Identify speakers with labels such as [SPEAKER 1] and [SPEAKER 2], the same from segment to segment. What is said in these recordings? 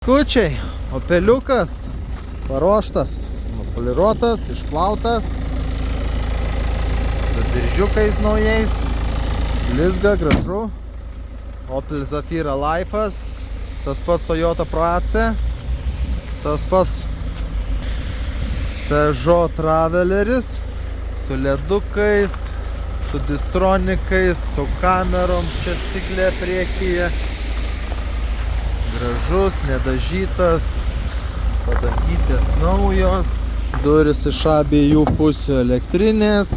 [SPEAKER 1] Kučiai, Opeliukas paruoštas, nupoliruotas, išplautas, su diržiukais naujais, blizga, gražu. Opel Zafira Life'as, tas pats Toyota Pro AC, tas pats Peugeot Traveleris, su ledukais, su distronikais, su kamerom, čia stiklė priekyje. Gražus, nedažytas, padangytės naujos, durys iš abiejų pusių elektrinės,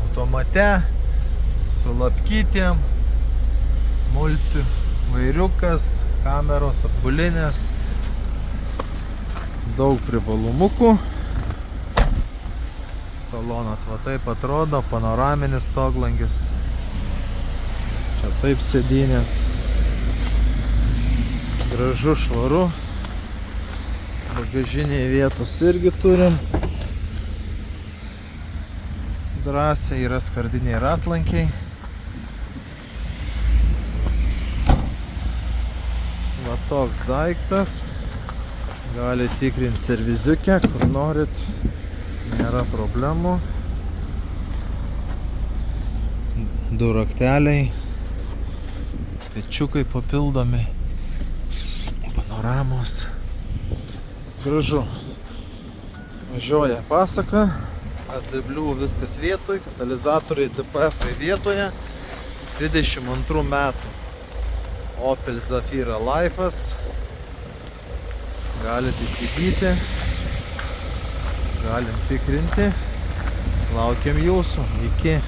[SPEAKER 1] automate, su lapkytėm, multi vairiukas, kameros apgulinės, daug privalumukų. Salonas va taip atrodo, panoraminis stoglangis. Čia taip sėdynės. Gražu, švaru. Bagažinėje vietos irgi turim. Drąsiai yra skardiniai ratlankiai. Va toks daiktas. Gali tikrinti serviziukę, kur norit. Nėra problemų. Du rakteliai. Pečiukai papildomi, panoramos. Gražu. Važiuoja pasaka, AdBlue viskas vietoj, katalizatoriai DPF vietoje. 22 metų Opel Zafira Life'as. Galite įsigyti, galim tikrinti. Laukiam jūsų. Iki.